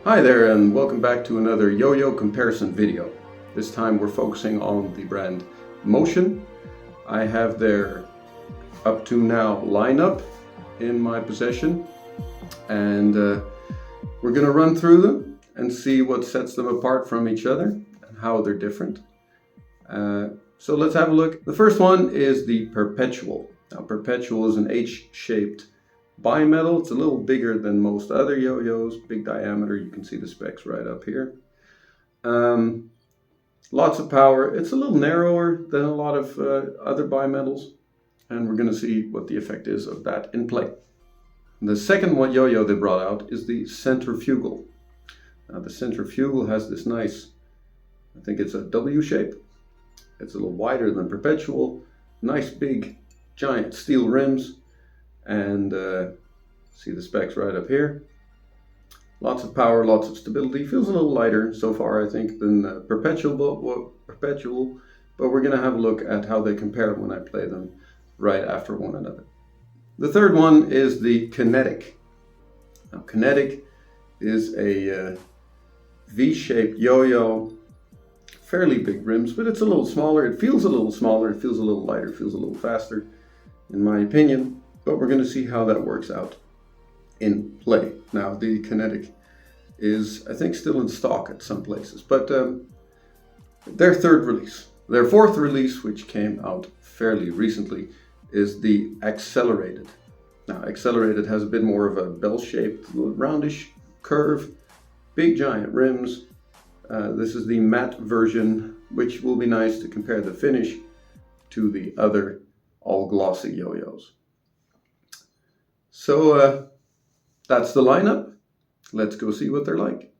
Hi there and welcome back to another yo-yo comparison video. This time we're focusing on the brand Motion. I have their up to now lineup in my possession and we're going to run through them and see what sets them apart from each other and how they're different. So let's have a look. The first one is the Perpetual. Now Perpetual is an H-shaped bimetal. It's a little bigger than most other yo-yos, big diameter. You can see the specs right up here. Lots of power. It's a little narrower than a lot of other bimetals, and we're going to see what the effect is of that in play. The second one yo-yo they brought out is the Centrifugal. Now the Centrifugal has this nice, I think it's a W shape. It's a little wider than Perpetual. Nice big giant steel rims. And see the specs right up here. Lots of power, lots of stability. Feels a little lighter so far, I think, than Perpetual, but we're going to have a look at how they compare when I play them right after one another. The third one is the Kinetic. Now, Kinetic is a V-shaped yo-yo, fairly big rims, but it's a little smaller. It feels a little smaller, it feels a little lighter, it feels a little faster, in my opinion. But we're going to see how that works out in play. Now the Kinetic is, I think, still in stock at some places, but their third release. Their fourth release, which came out fairly recently, is the Accelerated. Now Accelerated has a bit more of a bell-shaped, roundish curve, big giant rims. This is the matte version, which will be nice to compare the finish to the other all glossy yo-yos. So that's the lineup. Let's go see what they're like.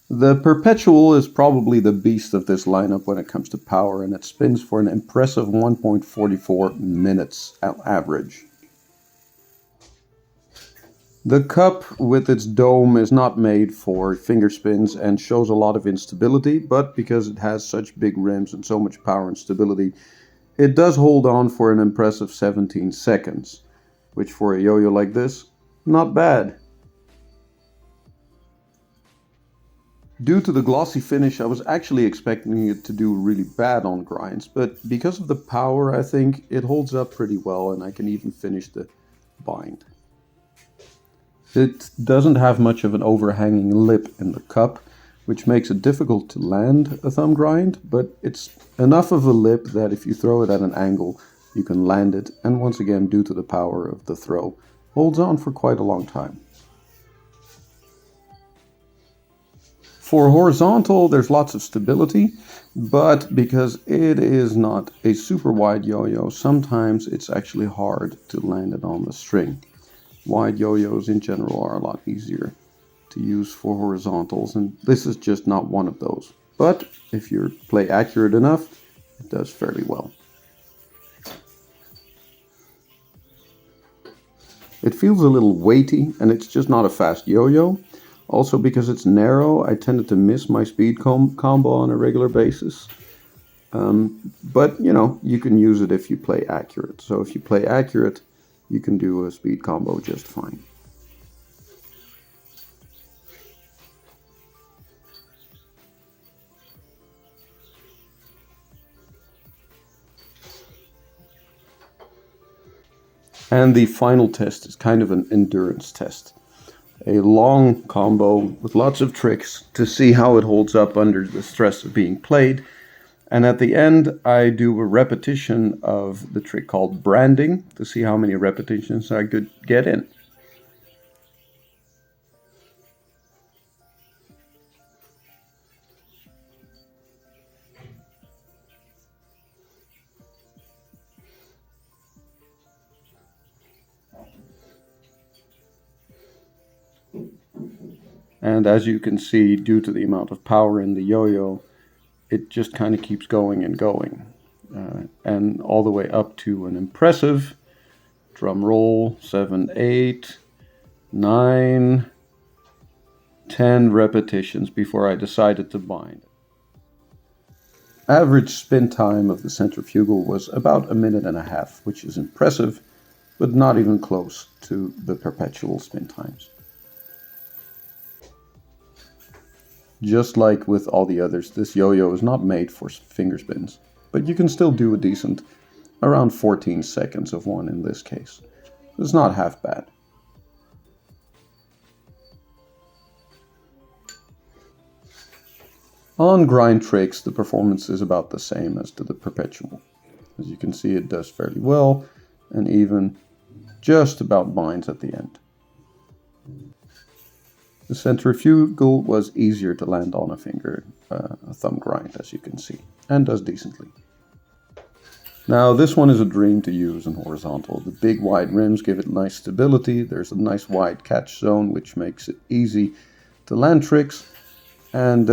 The Perpetual is probably the beast of this lineup when it comes to power, and it spins for an impressive 1.44 minutes average. The cup with its dome is not made for finger spins and shows a lot of instability, but because it has such big rims and so much power and stability, it does hold on for an impressive 17 seconds, which for a yo-yo like this, not bad. Due to the glossy finish, I was actually expecting it to do really bad on grinds, but because of the power, I think it holds up pretty well and I can even finish the bind. It doesn't have much of an overhanging lip in the cup, which makes it difficult to land a thumb grind, but it's enough of a lip that if you throw it at an angle, you can land it, and once again, due to the power of the throw, holds on for quite a long time. For horizontal, there's lots of stability, but because it is not a super wide yo-yo, sometimes it's actually hard to land it on the string. Wide yo-yos in general are a lot easier to use for horizontals, and this is just not one of those. But if you play accurate enough, it does fairly well. It feels a little weighty, and it's just not a fast yo-yo. Also, because it's narrow, I tended to miss my speed combo on a regular basis. But, you know, you can use it if you play accurate. So if you play accurate, you can do a speed combo just fine. And the final test is kind of an endurance test. A long combo with lots of tricks to see how it holds up under the stress of being played. And at the end, I do a repetition of the trick called branding to see how many repetitions I could get in. And as you can see, due to the amount of power in the yo-yo, it just kind of keeps going and going. And all the way up to an impressive, drum roll, 7, 8, 9, 10 repetitions before I decided to bind. Average spin time of the Centrifugal was about 1.5 minutes, which is impressive, but not even close to the Perpetual spin times. Just like with all the others, this yo-yo is not made for finger spins, but you can still do a decent around 14 seconds of one in this case. It's not half bad. On grind tricks, the performance is about the same as to the Perpetual. As you can see, it does fairly well and even just about binds at the end. The Centrifugal was easier to land on a thumb grind, as you can see, and does decently. Now this one is a dream to use in horizontal. The big wide rims give it nice stability. There's a nice wide catch zone which makes it easy to land tricks, and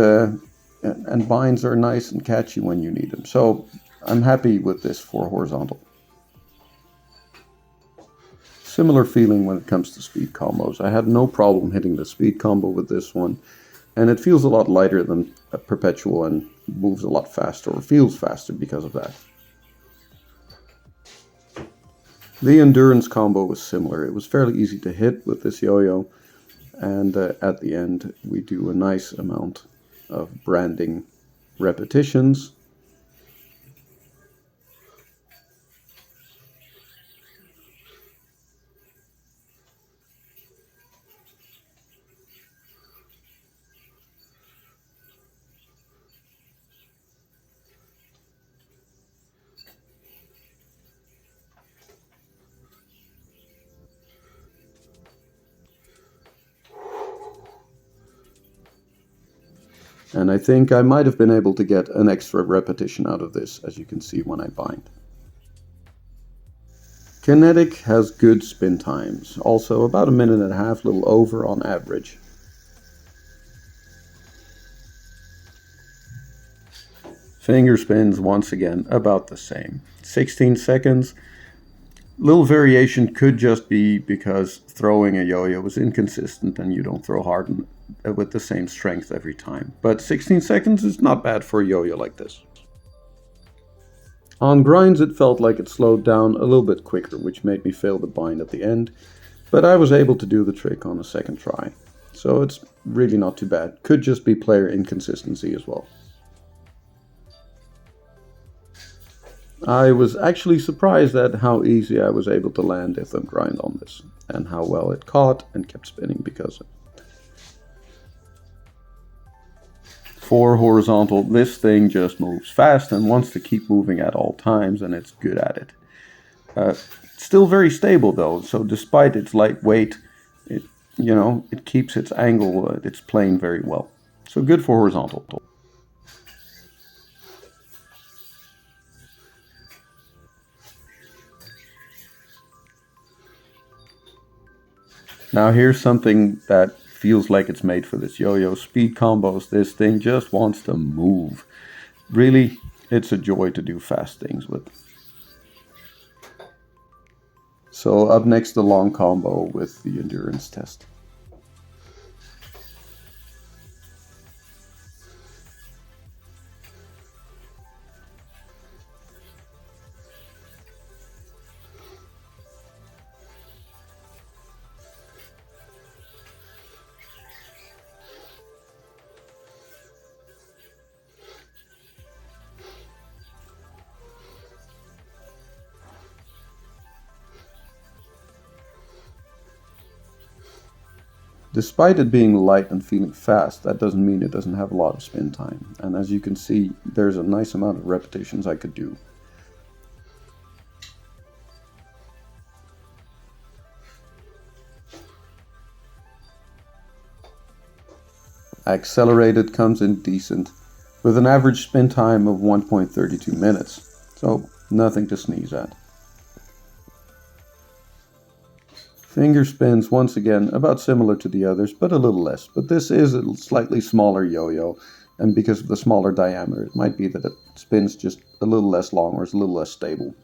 binds are nice and catchy when you need them. So I'm happy with this for horizontal. Similar feeling when it comes to speed combos. I had no problem hitting the speed combo with this one, and it feels a lot lighter than a Perpetual and moves a lot faster, or feels faster because of that. The endurance combo was similar. It was fairly easy to hit with this yo-yo, and at the end we do a nice amount of branding repetitions. And I think I might have been able to get an extra repetition out of this, as you can see when I bind. Kinetic has good spin times, also about a minute and a half, little over on average. Finger spins, once again, about the same. 16 seconds. Little variation could just be because throwing a yo-yo is inconsistent and you don't throw hard with the same strength every time. But 16 seconds is not bad for a yo-yo like this. On grinds it felt like it slowed down a little bit quicker, which made me fail the bind at the end, but I was able to do the trick on a second try. So it's really not too bad. Could just be player inconsistency as well. I was actually surprised at how easy I was able to land a thumb grind on this, and how well it caught and kept spinning because of it. For horizontal, this thing just moves fast and wants to keep moving at all times, and it's good at it. Still very stable though, so despite its lightweight, it keeps its angle, its plane very well. So good for horizontal. Now here's something that feels like it's made for this yo-yo. Speed combos, this thing just wants to move. Really, it's a joy to do fast things with. So up next, the long combo with the endurance test. Despite it being light and feeling fast, that doesn't mean it doesn't have a lot of spin time. And as you can see, there's a nice amount of repetitions I could do. Accelerated comes in decent, with an average spin time of 1.32 minutes, so nothing to sneeze at. Finger spins, once again, about similar to the others, but a little less. But this is a slightly smaller yo-yo, and because of the smaller diameter, it might be that it spins just a little less long or is a little less stable.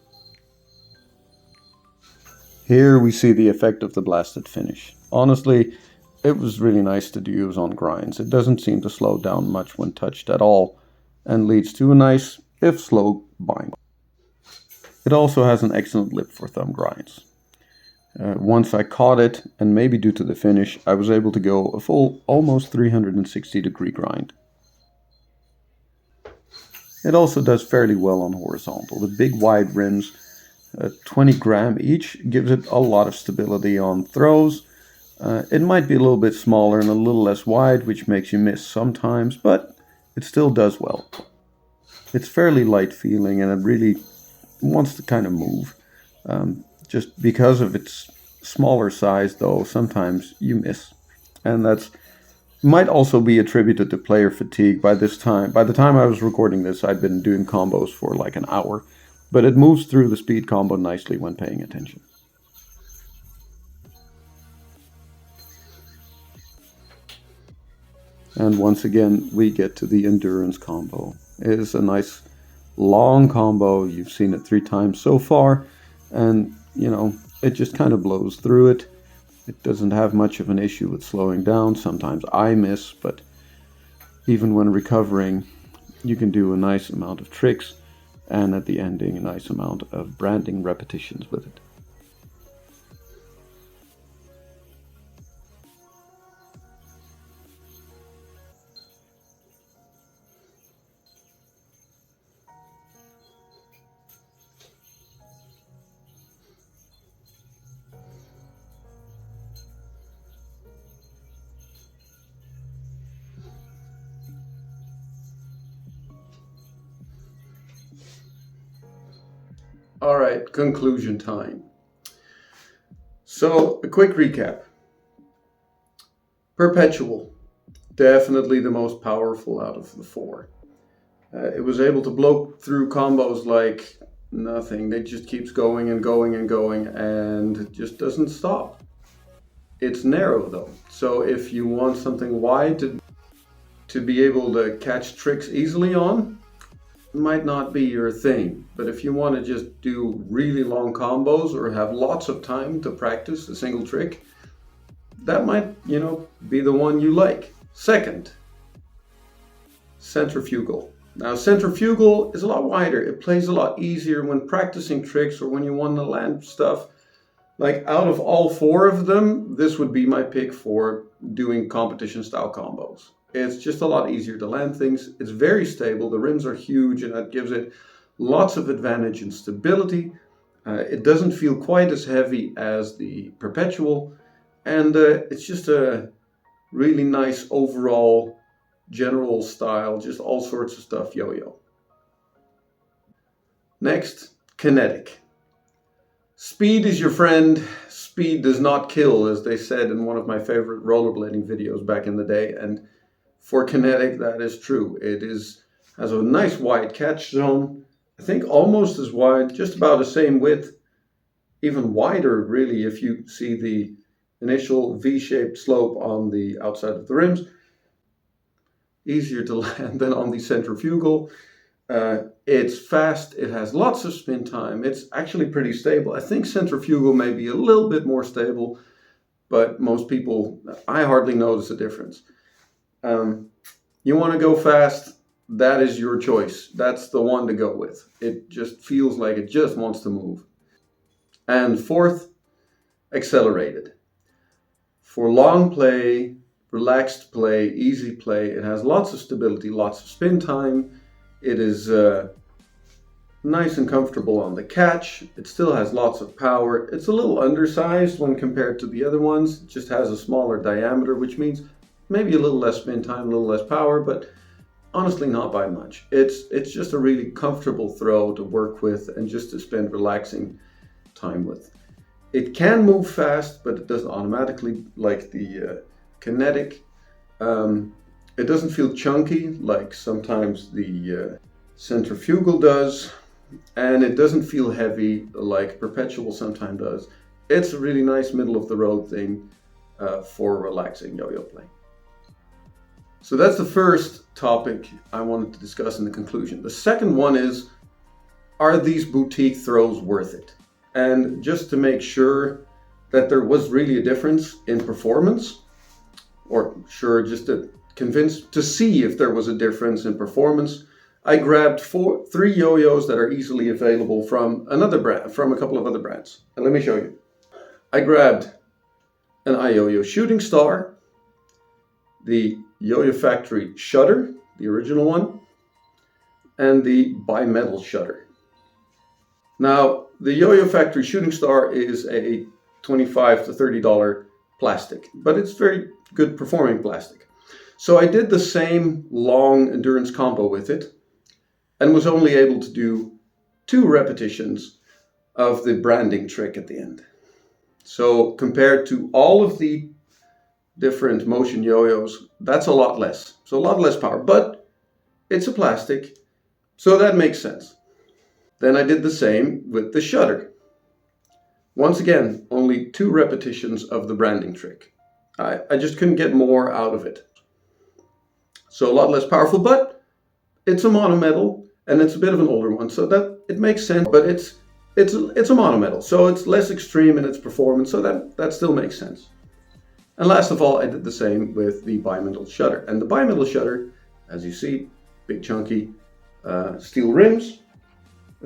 Here we see the effect of the blasted finish. Honestly, it was really nice to use on grinds. It doesn't seem to slow down much when touched at all, and leads to a nice, if slow, bind. It also has an excellent lip for thumb grinds. Once I caught it, and maybe due to the finish, I was able to go a full almost 360 degree grind. It also does fairly well on horizontal. The big wide rims, 20 gram each, gives it a lot of stability on throws. It might be a little bit smaller and a little less wide, which makes you miss sometimes, but it still does well. It's fairly light feeling and it really wants to kind of move. Just because of its smaller size, though, sometimes you miss. And that's might also be attributed to player fatigue. By the time I was recording this, I'd been doing combos for like an hour, but it moves through the speed combo nicely when paying attention. And once again, we get to the endurance combo. It is a nice long combo. You've seen it 3 times so far, and it just kind of blows through it. It doesn't have much of an issue with slowing down. Sometimes I miss, but even when recovering, you can do a nice amount of tricks, and at the ending, a nice amount of branding repetitions with it. All right, conclusion time. So, a quick recap. Perpetual, definitely the most powerful out of the 4. It was able to blow through combos like nothing. It just keeps going and going and going and it just doesn't stop. It's narrow though, so if you want something wide to be able to catch tricks easily on, might not be your thing. But if you want to just do really long combos or have lots of time to practice a single trick, that might, be the one you like. Second, Centrifugal. Now, Centrifugal is a lot wider. It plays a lot easier when practicing tricks or when you want to land stuff. Like, out of all 4 of them, this would be my pick for doing competition style combos. It's just a lot easier to land things. It's very stable. The rims are huge and that gives it lots of advantage in stability. It doesn't feel quite as heavy as the Perpetual. And it's just a really nice overall general style, just all sorts of stuff yo-yo. Next, Kinetic. Speed is your friend. Speed does not kill, as they said in one of my favorite rollerblading videos back in the day. And for Kinetic, that is true. It has a nice wide catch zone. I think almost as wide, just about the same width, even wider really if you see the initial V-shaped slope on the outside of the rims. Easier to land than on the Centrifugal. It's fast, it has lots of spin time, it's actually pretty stable. I think Centrifugal may be a little bit more stable, but most people, I hardly notice a difference. You want to go fast, that is your choice. That's the one to go with. It just feels like it just wants to move. And fourth, Accelerated. For long play, relaxed play, easy play, it has lots of stability, lots of spin time. It is nice and comfortable on the catch. It still has lots of power. It's a little undersized when compared to the other ones. It just has a smaller diameter, which means maybe a little less spin time, a little less power, but honestly not by much. It's just a really comfortable throw to work with and just to spend relaxing time with. It can move fast, but it doesn't automatically like the Kinetic. It doesn't feel chunky like sometimes the Centrifugal does, and it doesn't feel heavy like Perpetual sometimes does. It's a really nice middle of the road thing for relaxing yo-yo play. So that's the first topic I wanted to discuss in the conclusion. The second one is, are these boutique throws worth it? And just to make sure that there was really a difference in performance, or sure, just to see if there was a difference in performance, I grabbed 3 yo-yos that are easily available from another brand, from a couple of other brands. And let me show you. I grabbed an iYoyo Shooting Star, the Yo-Yo Factory Shutter, the original one, and the bimetal shutter. Now, the Yoyo Factory Shooting Star is a $25 to $30 plastic, but it's very good performing plastic. So I did the same long endurance combo with it and was only able to do 2 repetitions of the branding trick at the end. So compared to all of the different motion yo-yos, that's a lot less. So a lot less power, but it's a plastic, so that makes sense. Then I did the same with the shutter. Once again, only 2 repetitions of the branding trick. I just couldn't get more out of it. So a lot less powerful, but it's a monometal and it's a bit of an older one, so that it makes sense, but it's a monometal, so it's less extreme in its performance, so that still makes sense. And last of all, I did the same with the bimetal shutter. And the bimetal shutter, as you see, big chunky steel rims.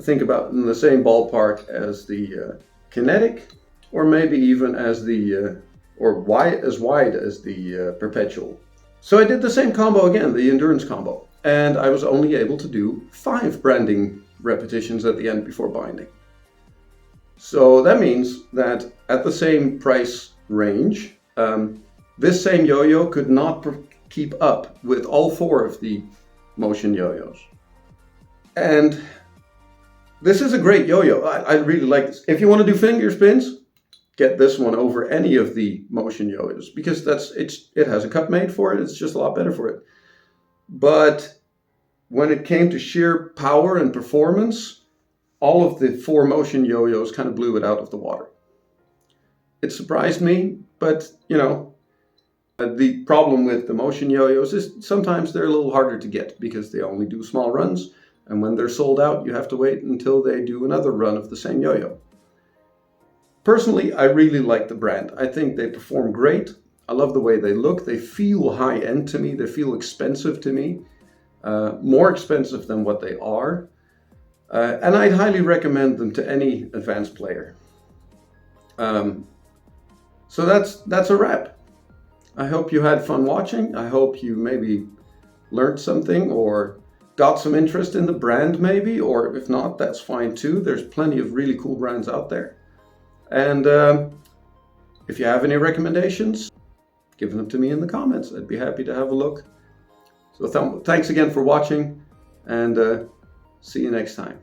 Think about in the same ballpark as the Kinetic, or maybe even as the as wide as the Perpetual. So I did the same combo again, the endurance combo, and I was only able to do 5 branding repetitions at the end before binding. So that means that at the same price range, this same yo-yo could not keep up with all 4 of the motion yo-yos. And this is a great yo-yo. I really like this. If you want to do finger spins, get this one over any of the motion yo-yos, because it has a cup made for it. It's just a lot better for it. But when it came to sheer power and performance, all of the 4 motion yo-yos kind of blew it out of the water. It surprised me, but you know, the problem with the motion yo-yos is sometimes they're a little harder to get because they only do small runs, and when they're sold out, you have to wait until they do another run of the same yo-yo. Personally, I really like the brand. I think they perform great. I love the way they look. They feel high-end to me. They feel expensive to me, more expensive than what they are. And I'd highly recommend them to any advanced player. So that's a wrap. I hope you had fun watching. I hope you maybe learned something or got some interest in the brand maybe, or if not, that's fine too. There's plenty of really cool brands out there. And if you have any recommendations, give them to me in the comments. I'd be happy to have a look. So thanks again for watching, and see you next time.